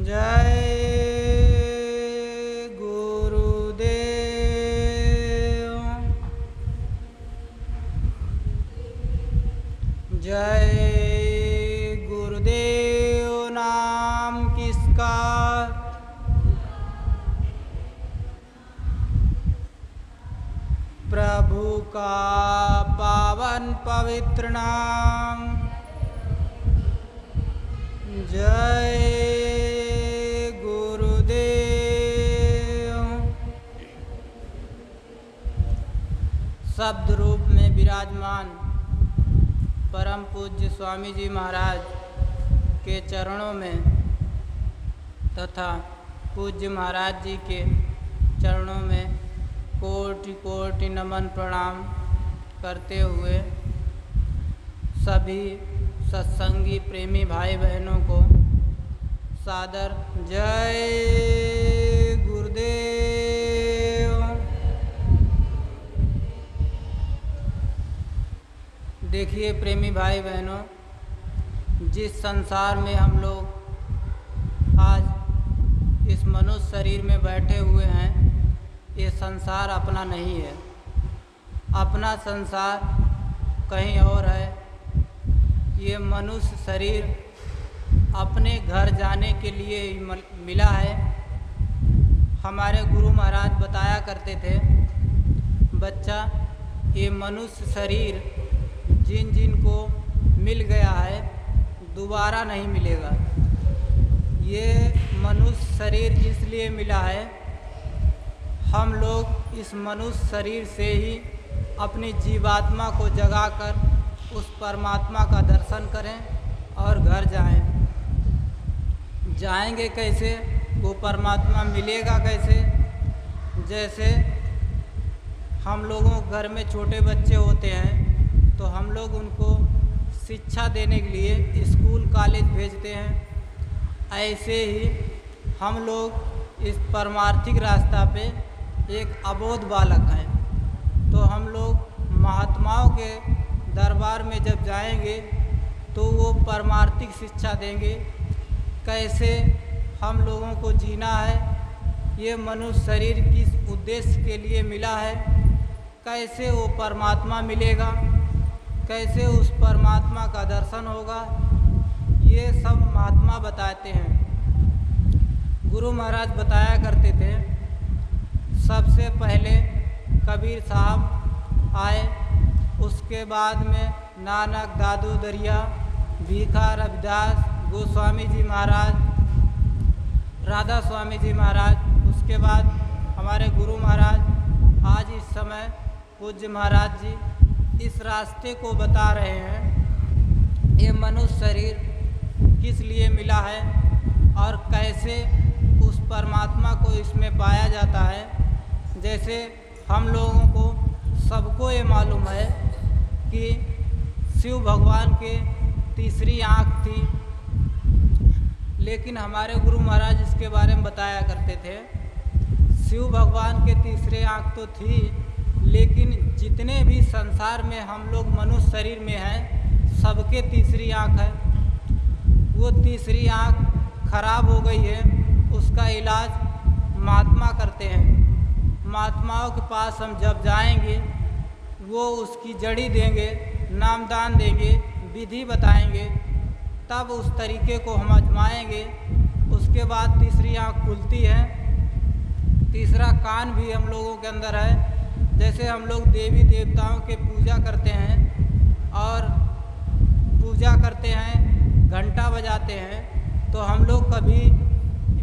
जय गुरुदेव। जय गुरुदेव नाम किसका, प्रभु का पावन पवित्र नाम। जय गुरुदेव। शब्द रूप में विराजमान परम पूज्य स्वामी जी महाराज के चरणों में तथा पूज्य महाराज जी के चरणों में कोटि कोटि नमन प्रणाम करते हुए सभी सत्संगी प्रेमी भाई बहनों को सादर जय गुरुदेव। देखिए प्रेमी भाई बहनों, जिस संसार में हम लोग आज इस मनुष्य शरीर में बैठे हुए हैं, ये संसार अपना नहीं है। अपना संसार कहीं और है। ये मनुष्य शरीर अपने घर जाने के लिए मिला है। हमारे गुरु महाराज बताया करते थे, बच्चा ये मनुष्य शरीर जिन जिन को मिल गया है दोबारा नहीं मिलेगा। ये मनुष्य शरीर इसलिए मिला है, हम लोग इस मनुष्य शरीर से ही अपनी जीवात्मा को जगाकर उस परमात्मा का दर्शन करें और घर जाएं। जाएंगे कैसे, वो परमात्मा मिलेगा कैसे? जैसे हम लोगों के घर में छोटे बच्चे होते हैं तो हम लोग उनको शिक्षा देने के लिए स्कूल कॉलेज भेजते हैं, ऐसे ही हम लोग इस परमार्थिक रास्ता पे एक अबोध बालक हैं। तो हम लोग महात्माओं के दरबार में जब जाएंगे तो वो परमार्थिक शिक्षा देंगे, कैसे हम लोगों को जीना है, ये मनुष्य शरीर किस उद्देश्य के लिए मिला है, कैसे वो परमात्मा मिलेगा, कैसे उस परमात्मा का दर्शन होगा, ये सब महात्मा बताते हैं। गुरु महाराज बताया करते थे, सबसे पहले कबीर साहब आए, उसके बाद में नानक, दादू दरिया, भीखा, रविदास, गोस्वामी जी महाराज, राधा स्वामी जी महाराज, उसके बाद हमारे गुरु महाराज, आज इस समय पूज्य महाराज जी इस रास्ते को बता रहे हैं। ये मनुष्य शरीर किस लिए मिला है और कैसे उस परमात्मा को इसमें पाया जाता है। जैसे हम लोगों को सबको ये मालूम है कि शिव भगवान के तीसरी आँख थी, लेकिन हमारे गुरु महाराज इसके बारे में बताया करते थे, शिव भगवान के तीसरे आँख तो थी, लेकिन जितने भी संसार में हम लोग मनुष्य शरीर में हैं सबके तीसरी आँख है। वो तीसरी आँख खराब हो गई है, उसका इलाज महात्मा करते हैं। महात्माओं के पास हम जब जाएंगे वो उसकी जड़ी देंगे, नामदान देंगे, विधि बताएंगे, तब उस तरीके को हम आजमाएंगे। उसके बाद तीसरी आँख खुलती है। तीसरा कान भी हम लोगों के अंदर है। जैसे हम लोग देवी देवताओं के पूजा करते हैं और पूजा करते हैं, घंटा बजाते हैं, तो हम लोग कभी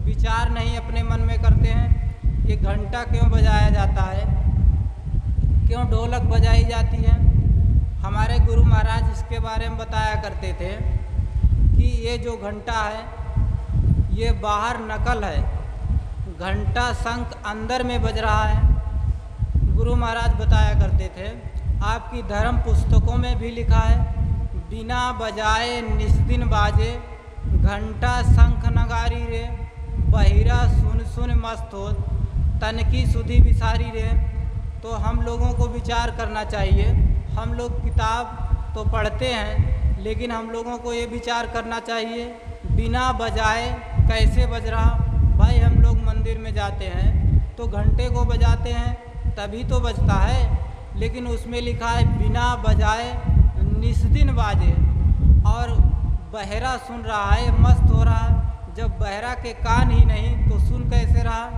विचार नहीं अपने मन में करते हैं ये घंटा क्यों बजाया जाता है, क्यों ढोलक बजाई जाती है। हमारे गुरु महाराज इसके बारे में बताया करते थे कि ये जो घंटा है ये बाहर नकल है, घंटा शंख अंदर में बज रहा है। गुरु महाराज बताया करते थे, आपकी धर्म पुस्तकों में भी लिखा है, बिना बजाए निस्दिन बाजे, घंटा शंख नगारी रे, बहिरा सुन सुन मस्त हो, तन की सुधि विसारी रे। तो हम लोगों को विचार करना चाहिए। हम लोग किताब तो पढ़ते हैं, लेकिन हम लोगों को ये विचार करना चाहिए बिना बजाए कैसे बज रहा? भाई हम लोग मंदिर में जाते हैं तो घंटे को बजाते हैं तभी तो बजता है, लेकिन उसमें लिखा है बिना बजाए निस्दिन बाजे। और बहरा सुन रहा है, मस्त हो रहा है। जब बहरा के कान ही नहीं तो सुन कैसे रहा?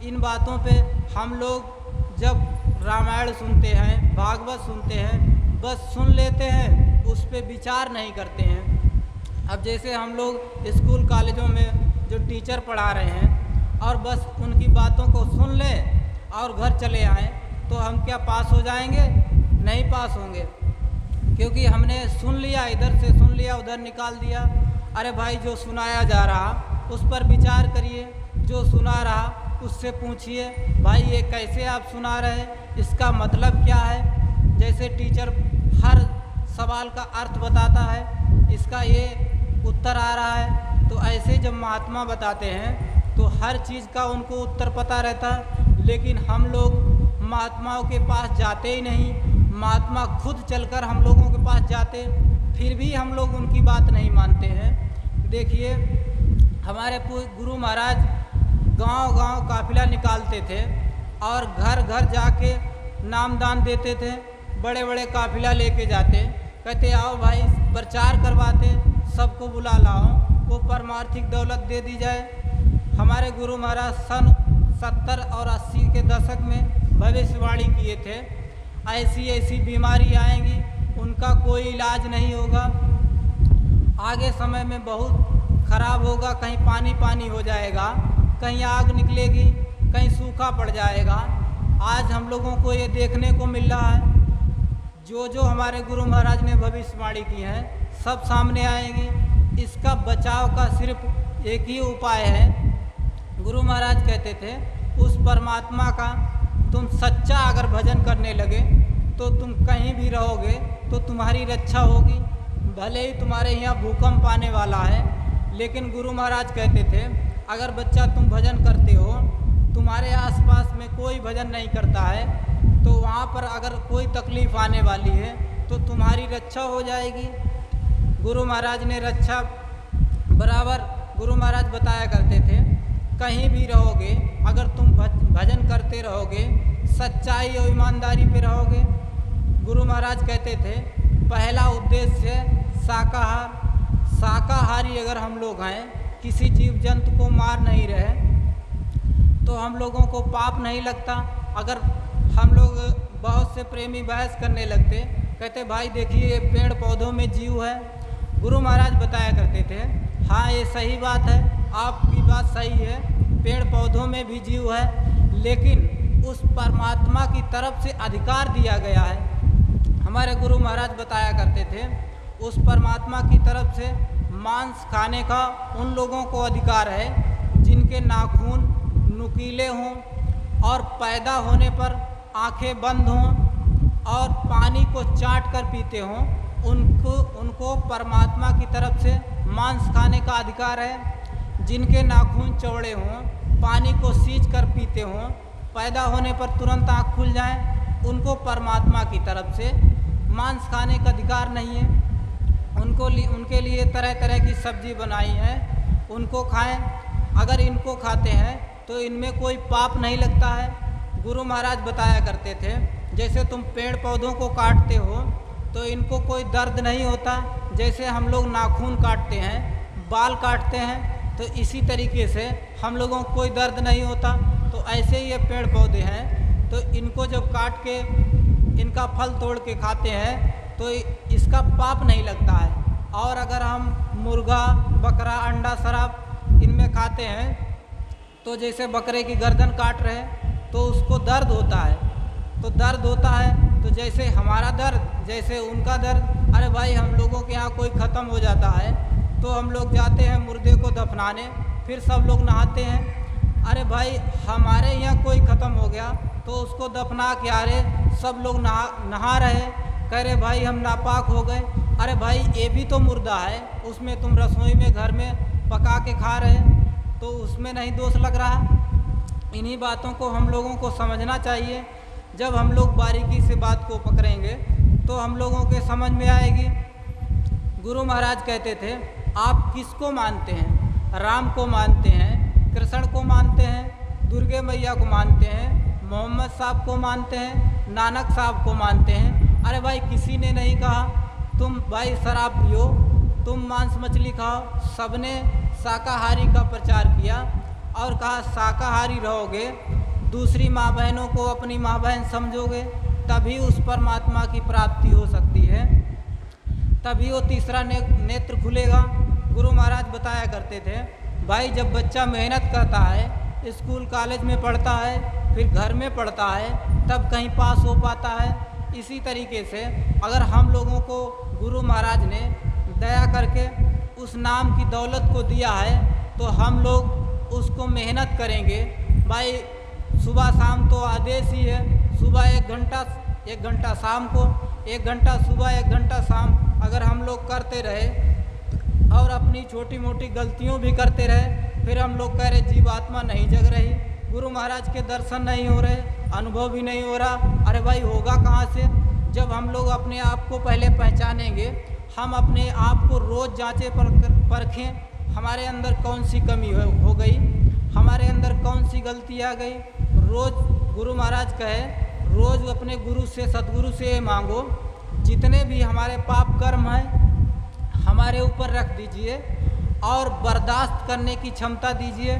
इन बातों पे हम लोग जब रामायण सुनते हैं, भागवत सुनते हैं, बस सुन लेते हैं, उस पे विचार नहीं करते हैं। अब जैसे हम लोग स्कूल कॉलेजों में जो टीचर पढ़ा रहे हैं और बस उनकी बातों को सुन लें और घर चले आएँ, तो हम क्या पास हो जाएंगे? नहीं पास होंगे, क्योंकि हमने सुन लिया, इधर से सुन लिया, उधर निकाल दिया। अरे भाई, जो सुनाया जा रहा उस पर विचार करिए, जो सुना रहा उससे पूछिए, भाई ये कैसे आप सुना रहे हैं, इसका मतलब क्या है? जैसे टीचर हर सवाल का अर्थ बताता है, इसका ये उत्तर आ रहा है, तो ऐसे जब महात्मा बताते हैं तो हर चीज़ का उनको उत्तर पता रहता है। लेकिन हम लोग महात्माओं के पास जाते ही नहीं, महात्मा खुद चलकर हम लोगों के पास जाते, फिर भी हम लोग उनकी बात नहीं मानते हैं। देखिए, हमारे गुरु महाराज गांव-गांव काफिला निकालते थे और घर घर जाके नामदान देते थे। बड़े बड़े काफिला लेके जाते, कहते आओ भाई प्रचार करवाते, सबको बुला लाओ, वो परमार्थिक दौलत दे दी जाए। हमारे गुरु महाराज सन 70 और 80 के दशक में भविष्यवाणी किए थे, ऐसी ऐसी बीमारी आएंगी, उनका कोई इलाज नहीं होगा, आगे समय में बहुत खराब होगा, कहीं पानी पानी हो जाएगा, कहीं आग निकलेगी, कहीं सूखा पड़ जाएगा। आज हम लोगों को ये देखने को मिल रहा है, जो जो हमारे गुरु महाराज ने भविष्यवाणी की है सब सामने आएंगी। इसका बचाव का सिर्फ एक ही उपाय है। गुरु महाराज कहते थे, उस परमात्मा का तुम सच्चा अगर भजन करने लगे तो तुम कहीं भी रहोगे तो तुम्हारी रक्षा होगी। भले ही तुम्हारे यहाँ भूकंप आने वाला है, लेकिन गुरु महाराज कहते थे, अगर बच्चा तुम भजन करते हो, तुम्हारे आसपास में कोई भजन नहीं करता है, तो वहाँ पर अगर कोई तकलीफ़ आने वाली है तो तुम्हारी रक्षा हो जाएगी। गुरु महाराज ने रक्षा बराबर गुरु महाराज बताया करते थे, कहीं भी रहोगे, अगर तुम भजन करते रहोगे, सच्चाई और ईमानदारी पे रहोगे। गुरु महाराज कहते थे, पहला उद्देश्य शाकाहारी अगर हम लोग हैं, किसी जीव जंतु को मार नहीं रहे तो हम लोगों को पाप नहीं लगता। अगर हम लोग बहुत से प्रेमी बहस करने लगते, कहते भाई देखिए पेड़ पौधों में जीव है, गुरु महाराज बताया करते थे, हाँ ये सही बात है, आपकी बात सही है, पेड़ पौधों में भी जीव है, लेकिन उस परमात्मा की तरफ से अधिकार दिया गया है। हमारे गुरु महाराज बताया करते थे, उस परमात्मा की तरफ से मांस खाने का उन लोगों को अधिकार है जिनके नाखून नुकीले हों और पैदा होने पर आंखें बंद हों और पानी को चाट कर पीते हों, उनको परमात्मा की तरफ से मांस खाने का अधिकार है। जिनके नाखून चौड़े हों, पानी को सींच कर पीते हों, पैदा होने पर तुरंत आँख खुल जाए, उनको परमात्मा की तरफ से मांस खाने का अधिकार नहीं है। उनके लिए तरह तरह की सब्जी बनाई है, उनको खाएं। अगर इनको खाते हैं तो इनमें कोई पाप नहीं लगता है। गुरु महाराज बताया करते थे, जैसे तुम पेड़ पौधों को काटते हो तो इनको कोई दर्द नहीं होता, जैसे हम लोग नाखून काटते हैं, बाल काटते हैं, तो इसी तरीके से हम लोगों को कोई दर्द नहीं होता। तो ऐसे ही ये पेड़ पौधे हैं, तो इनको जब काट के इनका फल तोड़ के खाते हैं तो इसका पाप नहीं लगता है। और अगर हम मुर्गा, बकरा, अंडा, शराब इनमें खाते हैं तो जैसे बकरे की गर्दन काट रहे तो उसको दर्द होता है, तो दर्द होता है तो जैसे हमारा दर्द, जैसे उनका दर्द। अरे भाई, हम लोगों के यहाँ कोई ख़त्म हो जाता है तो हम लोग जाते हैं मुर्दे को दफनाने, फिर सब लोग नहाते हैं। अरे भाई, हमारे यहाँ कोई ख़त्म हो गया तो उसको दफना के आ रहे, सब लोग नहा रहे, कह रहे भाई हम नापाक हो गए। अरे भाई, ये भी तो मुर्दा है, उसमें तुम रसोई में घर में पका के खा रहे, तो उसमें नहीं दोष लग रहा। इन्हीं बातों को हम लोगों को समझना चाहिए। जब हम लोग बारीकी से बात को पकड़ेंगे तो हम लोगों के समझ में आएगी। गुरु महाराज कहते थे, आप किसको मानते हैं? राम को मानते हैं, कृष्ण को मानते हैं, दुर्गे मैया को मानते हैं, मोहम्मद साहब को मानते हैं, नानक साहब को मानते हैं। अरे भाई किसी ने नहीं कहा तुम भाई शराब पियो, तुम मांस मछली खाओ। सबने शाकाहारी का प्रचार किया और कहा शाकाहारी रहोगे, दूसरी माँ बहनों को अपनी माँ बहन समझोगे, तभी उस परमात्मा की प्राप्ति हो सकती है, तभी वो तीसरा नेत्र खुलेगा। गुरु महाराज बताया करते थे भाई जब बच्चा मेहनत करता है, स्कूल कॉलेज में पढ़ता है, फिर घर में पढ़ता है, तब कहीं पास हो पाता है। इसी तरीके से अगर हम लोगों को गुरु महाराज ने दया करके उस नाम की दौलत को दिया है तो हम लोग उसको मेहनत करेंगे। भाई सुबह शाम तो आदेश ही है, सुबह 1 घंटा शाम को, 1 घंटा सुबह 1 घंटा शाम अगर हम लोग करते रहे और अपनी छोटी मोटी गलतियों भी करते रहे, फिर हम लोग कह रहे जीवात्मा नहीं जग रही, गुरु महाराज के दर्शन नहीं हो रहे, अनुभव भी नहीं हो रहा। अरे भाई होगा कहाँ से? जब हम लोग अपने आप को पहले पहचानेंगे, हम अपने आप को रोज़ जांचें परखें, हमारे अंदर कौन सी कमी हो गई, हमारे अंदर कौन सी गलती आ गई। रोज़ गुरु महाराज कहे रोज़ अपने गुरु से, सदगुरु से मांगो, जितने भी हमारे पाप कर्म हैं हमारे ऊपर रख दीजिए और बर्दाश्त करने की क्षमता दीजिए।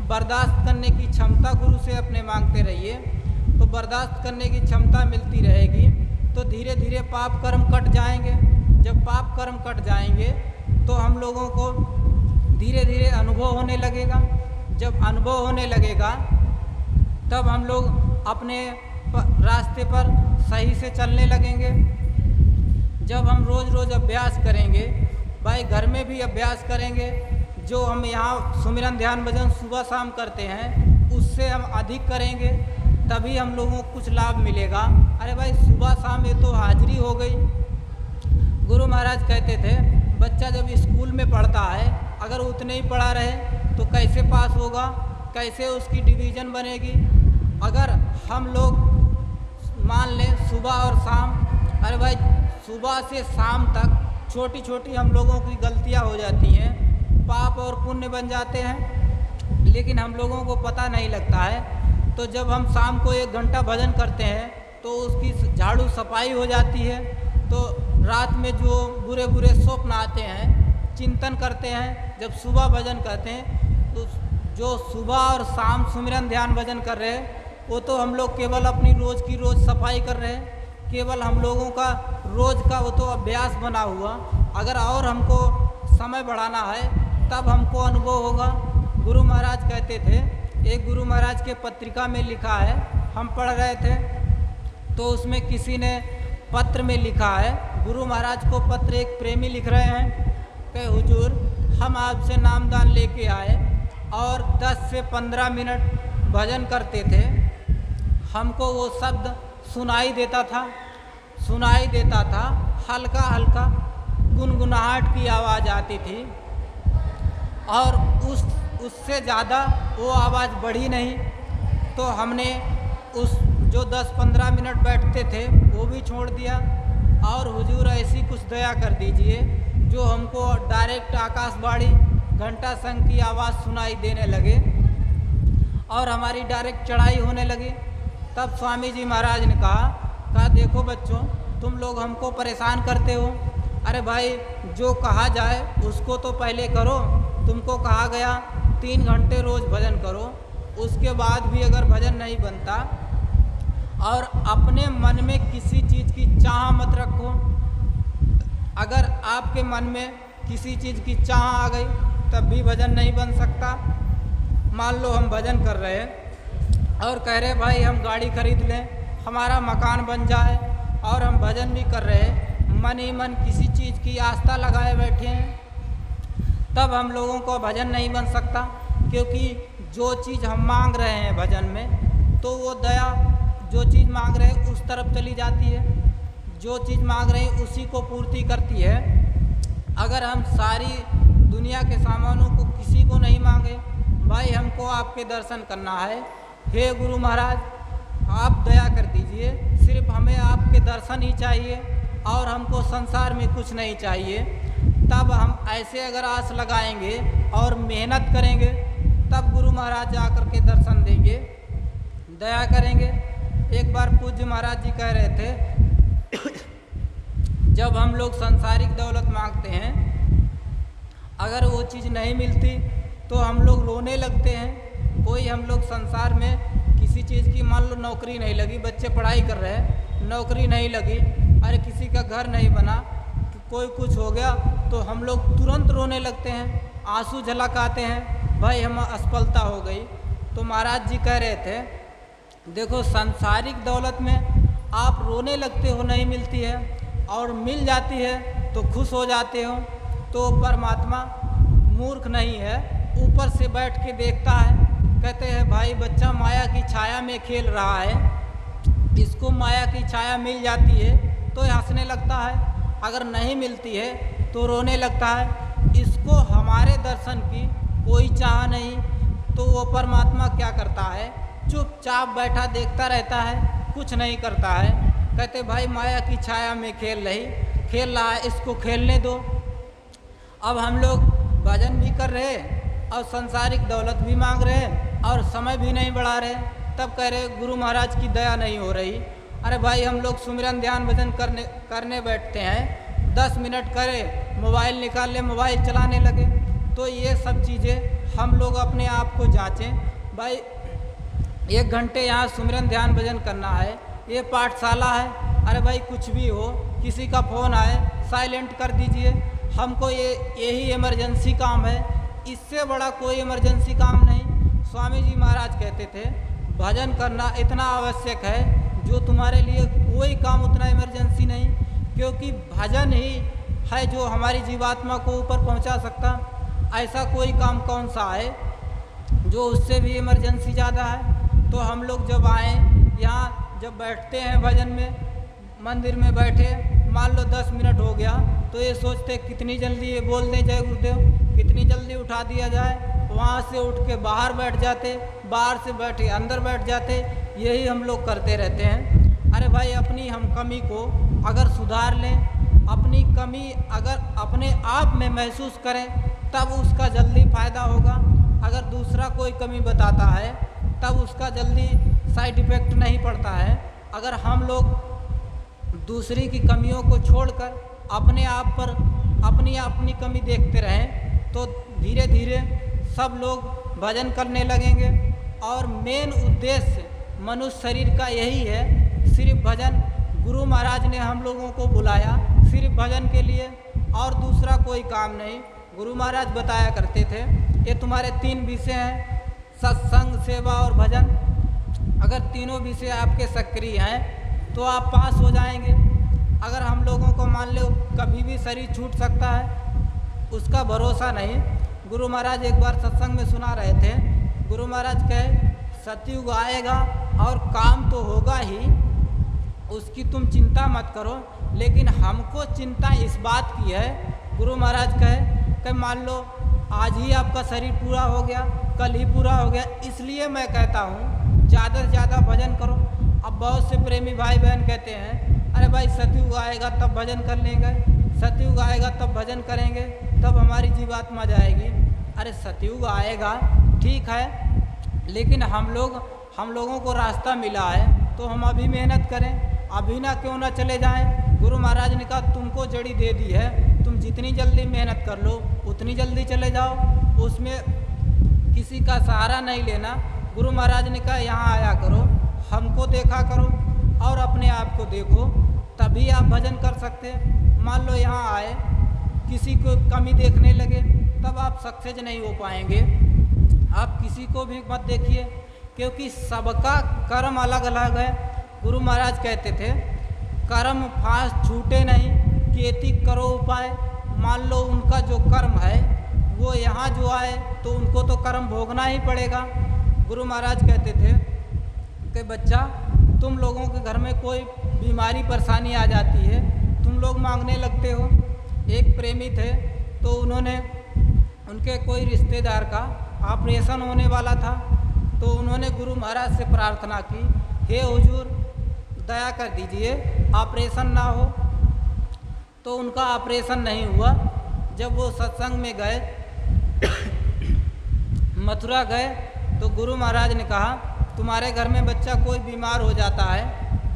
बर्दाश्त करने की क्षमता गुरु से अपने मांगते रहिए, तो बर्दाश्त करने की क्षमता मिलती रहेगी तो धीरे धीरे पाप कर्म कट जाएंगे। जब पाप कर्म कट जाएंगे तो हम लोगों को धीरे धीरे अनुभव होने लगेगा। जब अनुभव होने लगेगा तब हम लोग अपने रास्ते पर सही से चलने लगेंगे। जब हम रोज़ रोज़ अभ्यास करेंगे, भाई घर में भी अभ्यास करेंगे, जो हम यहाँ सुमिरन ध्यान भजन सुबह शाम करते हैं उससे हम अधिक करेंगे, तभी हम लोगों को कुछ लाभ मिलेगा। अरे भाई सुबह शाम ये तो हाजिरी हो गई। गुरु महाराज कहते थे बच्चा जब स्कूल में पढ़ता है अगर उतने ही पढ़ा रहे तो कैसे पास होगा, कैसे उसकी डिवीज़न बनेगी। अगर हम लोग मान लें सुबह और शाम, अरे भाई सुबह से शाम तक छोटी छोटी हम लोगों की गलतियां हो जाती हैं, पाप और पुण्य बन जाते हैं, लेकिन हम लोगों को पता नहीं लगता है। तो जब हम शाम को 1 घंटा भजन करते हैं तो उसकी झाड़ू सफाई हो जाती है। तो रात में जो बुरे बुरे स्वप्न आते हैं, चिंतन करते हैं, जब सुबह भजन करते हैं तो जो सुबह और शाम सुमिरन ध्यान भजन कर रहे हैं वो तो हम लोग केवल अपनी रोज़ की रोज़ सफाई कर रहे हैं, केवल हम लोगों का रोज़ का वो तो अभ्यास बना हुआ। अगर और हमको समय बढ़ाना है तब हमको अनुभव होगा। गुरु महाराज कहते थे, एक गुरु महाराज के पत्रिका में लिखा है, हम पढ़ रहे थे तो उसमें किसी ने पत्र में लिखा है, गुरु महाराज को पत्र एक प्रेमी लिख रहे हैं कि हुजूर हम आपसे नामदान लेके आए और 10 से 15 मिनट भजन करते थे, हमको वो शब्द सुनाई देता था, हल्का हल्का गुनगुनाहट की आवाज़ आती थी और उससे ज़्यादा वो आवाज़ बढ़ी नहीं। तो हमने उस जो 10-15 मिनट बैठते थे वो भी छोड़ दिया और हुजूर ऐसी कुछ दया कर दीजिए जो हमको डायरेक्ट आकाशवाणी घंटा संघ की आवाज़ सुनाई देने लगे और हमारी डायरेक्ट चढ़ाई होने लगी। तब स्वामी जी महाराज ने कहा देखो बच्चों तुम लोग हमको परेशान करते हो, अरे भाई जो कहा जाए उसको तो पहले करो। तुमको कहा गया 3 घंटे रोज़ भजन करो, उसके बाद भी अगर भजन नहीं बनता और अपने मन में किसी चीज़ की चाह मत रखो। अगर आपके मन में किसी चीज़ की चाह आ गई तब भी भजन नहीं बन सकता। मान लो हम भजन कर रहे हैं और कह रहे भाई हम गाड़ी खरीद लें, हमारा मकान बन जाए, और हम भजन भी कर रहे हैं, मन ही मन किसी चीज़ की आस्था लगाए बैठे हैं, तब हम लोगों को भजन नहीं बन सकता। क्योंकि जो चीज़ हम मांग रहे हैं भजन में तो वो दया जो चीज़ मांग रहे हैं उस तरफ चली जाती है, जो चीज़ मांग रहे हैं उसी को पूर्ति करती है। अगर हम सारी दुनिया के सामानों को किसी को नहीं मांगे, भाई हमको आपके दर्शन करना है, हे गुरु महाराज आप दया कर दीजिए, सिर्फ हमें आपके दर्शन ही चाहिए और हमको संसार में कुछ नहीं चाहिए, तब हम ऐसे अगर आस लगाएंगे और मेहनत करेंगे तब गुरु महाराज आकर के दर्शन देंगे, दया करेंगे। एक बार पूज्य महाराज जी कह रहे थे जब हम लोग सांसारिक दौलत मांगते हैं, अगर वो चीज़ नहीं मिलती तो हम लोग रोने लगते हैं। कोई हम लोग संसार में किसी चीज़ की, मान लो नौकरी नहीं लगी, बच्चे पढ़ाई कर रहे हैं, नौकरी नहीं लगी, अरे किसी का घर नहीं बना, कोई कुछ हो गया तो हम लोग तुरंत रोने लगते हैं, आंसू झलकाते हैं, भाई हम असफलता हो गई। तो महाराज जी कह रहे थे देखो सांसारिक दौलत में आप रोने लगते हो नहीं मिलती है, और मिल जाती है तो खुश हो जाते हो। तो परमात्मा मूर्ख नहीं है, ऊपर से बैठ के देखता है, कहते हैं भाई बच्चा माया की छाया में खेल रहा है, इसको माया की छाया मिल जाती है तो हंसने लगता है, अगर नहीं मिलती है तो रोने लगता है। इसको हमारे दर्शन की कोई चाह नहीं, तो वो परमात्मा क्या करता है, चुपचाप बैठा देखता रहता है, कुछ नहीं करता है। कहते भाई माया की छाया में खेल रहा है, इसको खेलने दो। अब हम लोग भजन भी कर रहे और सांसारिक दौलत भी मांग रहे और समय भी नहीं बढ़ा रहे, तब कह रहे गुरु महाराज की दया नहीं हो रही। अरे भाई हम लोग सुमिरन ध्यान भजन करने बैठते हैं, 10 मिनट करे मोबाइल निकाल ले, मोबाइल चलाने लगे। तो ये सब चीज़ें हम लोग अपने आप को जांचें। भाई 1 घंटे यहाँ सुमिरन ध्यान भजन करना है, ये पाठशाला है, अरे भाई कुछ भी हो, किसी का फ़ोन आए साइलेंट कर दीजिए, हमको यही इमरजेंसी काम है, इससे बड़ा कोई इमरजेंसी काम नहीं। स्वामी जी महाराज कहते थे भजन करना इतना आवश्यक है जो तुम्हारे लिए कोई काम उतना इमरजेंसी नहीं, क्योंकि भजन ही है जो हमारी जीवात्मा को ऊपर पहुंचा सकता। ऐसा कोई काम कौन सा है जो उससे भी इमरजेंसी ज़्यादा है। तो हम लोग जब आए यहाँ, जब बैठते हैं भजन में, मंदिर में बैठे, मान लो 10 मिनट हो गया तो ये सोचते कितनी जल्दी ये बोल दें जय गुरुदेव, कितनी जल्दी उठा दिया जाए, वहाँ से उठ के बाहर बैठ जाते, बाहर से बैठे अंदर बैठ जाते, यही हम लोग करते रहते हैं। अरे भाई अपनी हम कमी को अगर सुधार लें, अपनी कमी अगर अपने आप में महसूस करें तब उसका जल्दी फ़ायदा होगा। अगर दूसरा कोई कमी बताता है तब उसका जल्दी साइड इफ़ेक्ट नहीं पड़ता है। अगर हम लोग दूसरी की कमियों को छोड़कर अपने आप पर अपनी कमी देखते रहें तो धीरे धीरे सब लोग भजन करने लगेंगे। और मेन उद्देश्य मनुष्य शरीर का यही है, सिर्फ भजन। गुरु महाराज ने हम लोगों को बुलाया सिर्फ भजन के लिए और दूसरा कोई काम नहीं। गुरु महाराज बताया करते थे ये तुम्हारे 3 विषय हैं, सत्संग, सेवा और भजन। अगर तीनों विषय आपके सक्रिय हैं तो आप पास हो जाएंगे। अगर हम लोगों को मान लो कभी भी शरीर छूट सकता है, उसका भरोसा नहीं। गुरु महाराज एक बार सत्संग में सुना रहे थे, गुरु महाराज कहे सतयुग आएगा और काम तो होगा ही, उसकी तुम चिंता मत करो, लेकिन हमको चिंता इस बात की है। गुरु महाराज कहे मान लो आज ही आपका शरीर पूरा हो गया, कल ही पूरा हो गया, इसलिए मैं कहता हूँ ज़्यादा से ज़्यादा भजन करो। अब बहुत से प्रेमी भाई बहन कहते हैं अरे भाई सतयुग आएगा तब भजन कर लेंगे, सतयुग आएगा तब भजन करेंगे, तब हमारी जीवात्मा जाएगी। अरे सतयुग आएगा ठीक है, लेकिन हम लोगों को रास्ता मिला है तो हम अभी मेहनत करें, अभी ना क्यों ना चले जाएं। गुरु महाराज ने कहा तुमको जड़ी दे दी है, तुम जितनी जल्दी मेहनत कर लो उतनी जल्दी चले जाओ, उसमें किसी का सहारा नहीं लेना। गुरु महाराज ने कहा यहाँ आया करो, हमको देखा करो और अपने आप को देखो, तभी आप भजन कर सकते। मान लो यहाँ आए किसी को कमी देखने लगे तब आप सक्सेस नहीं हो पाएंगे। आप किसी को भी मत देखिए, क्योंकि सबका कर्म अलग अलग है। गुरु महाराज कहते थे कर्म फांस छूटे नहीं, खेती करो उपाय। मान लो उनका जो कर्म है वो यहाँ जो आए तो उनको तो कर्म भोगना ही पड़ेगा। गुरु महाराज कहते थे कि बच्चा तुम लोगों के घर में कोई बीमारी परेशानी आ जाती है, तुम लोग मांगने लगते हो। एक प्रेमी थे तो उन्होंने उनके कोई रिश्तेदार का ऑपरेशन होने वाला था, तो उन्होंने गुरु महाराज से प्रार्थना की, हे हुजूर दया कर दीजिए ऑपरेशन ना हो। तो उनका ऑपरेशन नहीं हुआ। जब वो सत्संग में गए, मथुरा गए, तो गुरु महाराज ने कहा तुम्हारे घर में बच्चा कोई बीमार हो जाता है,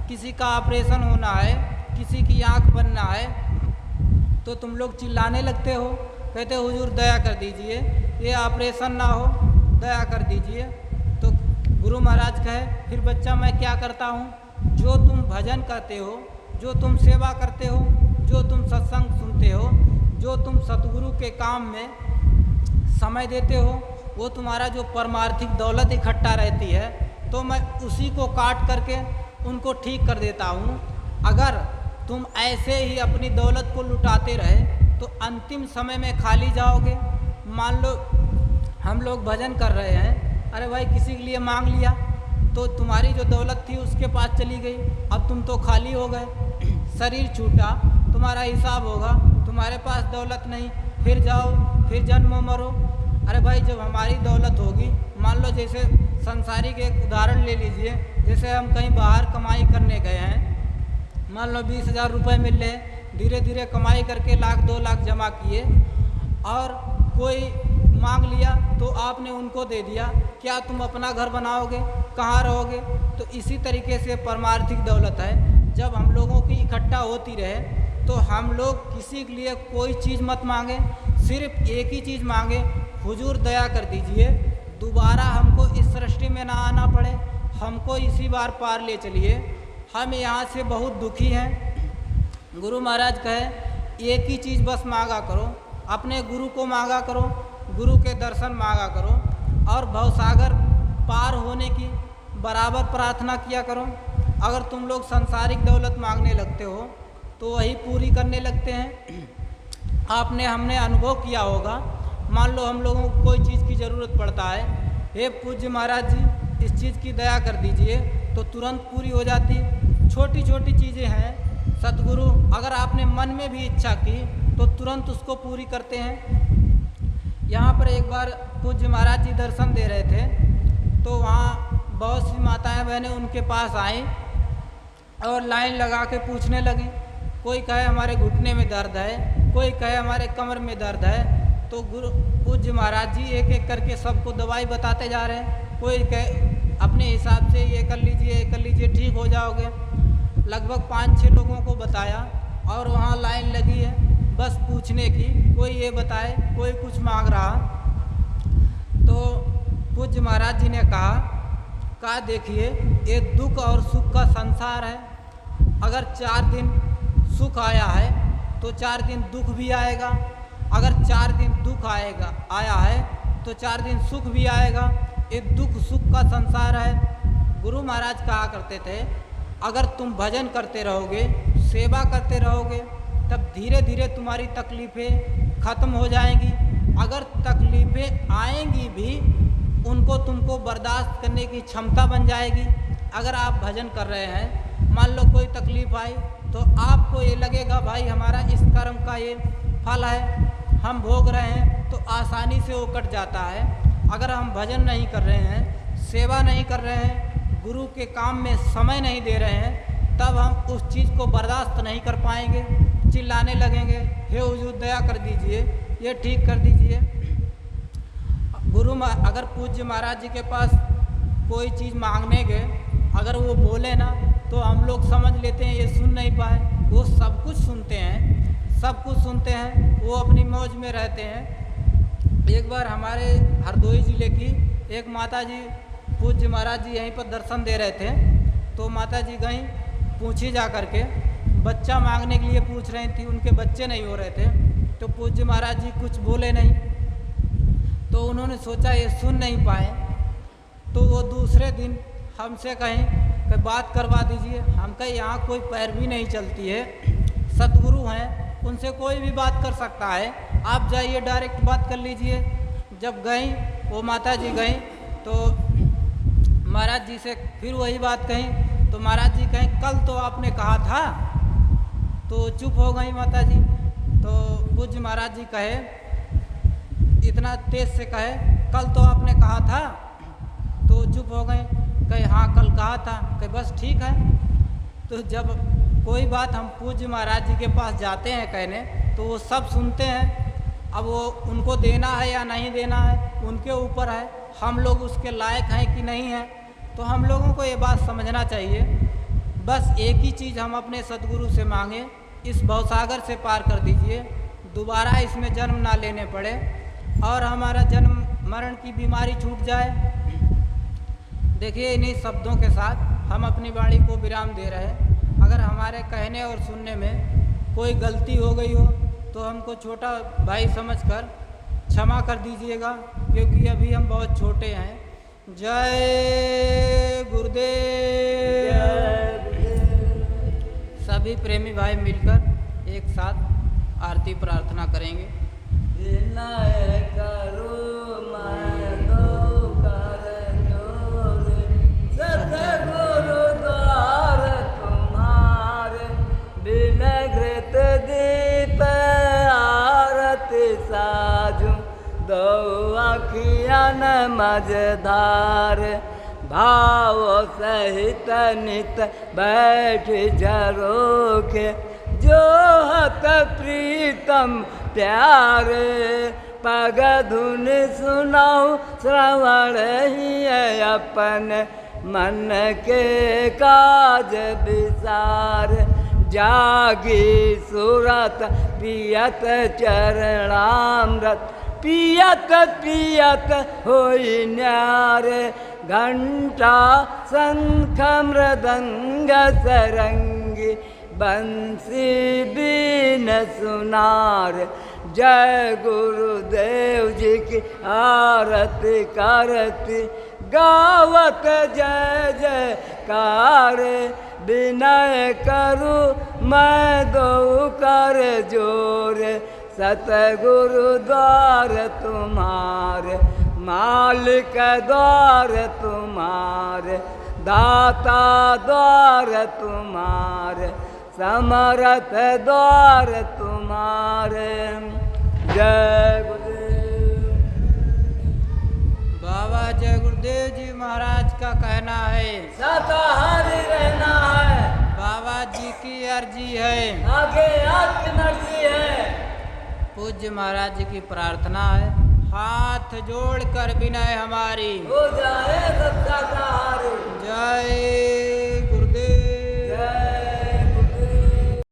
किसी का ऑपरेशन होना है, किसी की आँख बनना है, तो तुम लोग चिल्लाने लगते हो, कहते हुजूर दया कर दीजिए, ये ऑपरेशन ना हो, दया कर दीजिए। तो गुरु महाराज कहे फिर बच्चा मैं क्या करता हूँ, जो तुम भजन करते हो, जो तुम सेवा करते हो, जो तुम सत्संग सुनते हो, जो तुम सतगुरु के काम में समय देते हो, वो तुम्हारा जो परमार्थिक दौलत इकट्ठा रहती है, तो मैं उसी को काट करके उनको ठीक कर देता हूँ। अगर तुम ऐसे ही अपनी दौलत को लुटाते रहे तो अंतिम समय में खाली जाओगे। मान लो हम लोग भजन कर रहे हैं, अरे भाई किसी के लिए मांग लिया तो तुम्हारी जो दौलत थी उसके पास चली गई, अब तुम तो खाली हो गए, शरीर छूटा, तुम्हारा हिसाब होगा, तुम्हारे पास दौलत नहीं, फिर जाओ फिर जन्मों मरो। अरे भाई जब हमारी दौलत होगी, मान लो जैसे संसारिक एक उदाहरण ले लीजिए, जैसे हम कहीं बाहर कमाई करने गए हैं, मान लो 20,000 रुपये मिल रहे, धीरे धीरे कमाई करके 1,00,000 2,00,000 जमा किए और कोई मांग लिया तो आपने उनको दे दिया, क्या तुम अपना घर बनाओगे, कहाँ रहोगे? तो इसी तरीके से परमार्थिक दौलत है, जब हम लोगों की इकट्ठा होती रहे तो हम लोग किसी के लिए कोई चीज़ मत मांगे, सिर्फ एक ही चीज़ मांगे, हुजूर दया कर दीजिए, दोबारा हमको इस सृष्टि में ना आना पड़े, हमको इसी बार पार ले चलिए, हम यहाँ से बहुत दुखी हैं। गुरु महाराज कहे एक ही चीज़ बस मांगा करो, अपने गुरु को मांगा करो, गुरु के दर्शन मांगा करो और भवसागर पार होने की बराबर प्रार्थना किया करो। अगर तुम लोग सांसारिक दौलत मांगने लगते हो तो वही पूरी करने लगते हैं। आपने हमने अनुभव किया होगा, मान लो हम लोगों को कोई चीज़ की ज़रूरत पड़ता है, हे पूज्य महाराज जी इस चीज़ की दया कर दीजिए, तो तुरंत पूरी हो जाती। छोटी छोटी चीज़ें हैं, सतगुरु अगर आपने मन में भी इच्छा की तो तुरंत उसको पूरी करते हैं। यहाँ पर एक बार पूज्य महाराज जी दर्शन दे रहे थे, तो वहाँ बहुत सी माताएं बहनें उनके पास आईं और लाइन लगा के पूछने लगी, कोई कहे हमारे घुटने में दर्द है, कोई कहे हमारे कमर में दर्द है। तो गुरु पूज्य महाराज जी एक एक करके सबको दवाई बताते जा रहे हैं, कोई कहे अपने हिसाब से ये कर लीजिए, ये कर लीजिए, ठीक हो जाओगे। लगभग 5-6 लोगों को बताया और वहाँ लाइन लगी है बस पूछने की, कोई ये बताए, कोई कुछ मांग रहा। तो पूज्य महाराज जी ने कहा देखिए ये दुख और सुख का संसार है, अगर 4 दिन सुख आया है तो 4 दिन दुख भी आएगा, अगर 4 दिन दुख आया है तो 4 दिन सुख भी आएगा, ये दुख सुख का संसार है। गुरु महाराज कहा करते थे अगर तुम भजन करते रहोगे, सेवा करते रहोगे, तब धीरे धीरे तुम्हारी तकलीफ़ें ख़त्म हो जाएंगी। अगर तकलीफ़ें आएंगी भी उनको तुमको बर्दाश्त करने की क्षमता बन जाएगी। अगर आप भजन कर रहे हैं, मान लो कोई तकलीफ़ आई तो आपको ये लगेगा भाई हमारा इस कर्म का ये फल है, हम भोग रहे हैं, तो आसानी से वो कट जाता है। अगर हम भजन नहीं कर रहे हैं, सेवा नहीं कर रहे हैं, गुरु के काम में समय नहीं दे रहे हैं, तब हम उस चीज़ को बर्दाश्त नहीं कर पाएंगे, चिल्लाने लगेंगे, हे हुजूर दया कर दीजिए, ये ठीक कर दीजिए। अगर पूज्य महाराज जी के पास कोई चीज़ मांगने गए, अगर वो बोले ना तो हम लोग समझ लेते हैं ये सुन नहीं पाए, वो सब कुछ सुनते हैं, सब कुछ सुनते हैं, वो अपनी मौज में रहते हैं। एक बार हमारे हरदोई ज़िले की एक माता जी, पूज्य महाराज जी यहीं पर दर्शन दे रहे थे, तो माता जी गई पूछी जा करके, बच्चा मांगने के लिए पूछ रही थी, उनके बच्चे नहीं हो रहे थे, तो पूज्य महाराज जी कुछ बोले नहीं, तो उन्होंने सोचा ये सुन नहीं पाए, तो वो दूसरे दिन हमसे कहें कि बात करवा दीजिए। हम कहें यहाँ कोई पैरवी नहीं चलती है, सतगुरु हैं, उनसे कोई भी बात कर सकता है, आप जाइए डायरेक्ट बात कर लीजिए। जब गई वो माता जी गई तो महाराज जी से फिर वही बात कही, तो महाराज जी कहें कल तो आपने कहा था, तो चुप हो गई माता जी। तो पूज्य महाराज जी कहे, इतना तेज से कहे कल तो आपने कहा था, तो चुप हो गए, कहे हाँ कल कहा था, कहे बस ठीक है। तो जब कोई बात हम पूज्य महाराज जी के पास जाते हैं कहने, तो वो सब सुनते हैं, अब वो उनको देना है या नहीं देना है उनके ऊपर है, हम लोग उसके लायक हैं कि नहीं हैं। तो हम लोगों को ये बात समझना चाहिए। बस एक ही चीज़ हम अपने सद्गुरु से मांगे, इस भवसागर से पार कर दीजिए, दोबारा इसमें जन्म ना लेने पड़े और हमारा जन्म मरण की बीमारी छूट जाए। देखिए, इन्हीं शब्दों के साथ हम अपनी वाणी को विराम दे रहे हैं। अगर हमारे कहने और सुनने में कोई गलती हो गई हो तो हमको छोटा भाई समझकर क्षमा कर दीजिएगा, क्योंकि अभी हम बहुत छोटे हैं। जय गुरुदेव। सभी प्रेमी भाई मिलकर एक साथ आरती प्रार्थना करेंगे। विनय करो मैं दो कर जोर, सतगुरु द्वार तुम्हारे, बिन घृत दीप आरती साजू, दो अखियन मझधार, भाव सहित नित बैठ झरोखे, जो हत प्रीतम प्यारे, पग धुन सुनाऊं श्रवण ही अपन, मन के काज विसार, जागी सुरत पियत चरणामृत, पियत पियत होई न्यारे, घंटा शंख मृदंग सरंगी, बंसी बीन सुनार। जय गुरुदेव जी की आरती करती, गावत जय जयकार, विनय करूँ मैं दो कर जोर, सतगुरु द्वार तुम्हारे, मालिक द्वार तुम्हारे, दाता द्वार तुम्हारे, समर्थ द्वार तुम्हारे। जय गुरुदेव। बाबा जय गुरुदेव जी महाराज का कहना है, शाकाहारी रहना है, बाबा जी की अर्जी है, आगे आपकी मर्जी है। पूज्य महाराज जी की प्रार्थना है, हाथ जोड़ कर विनय हमारी हो जाए सब शाकाहारी। जय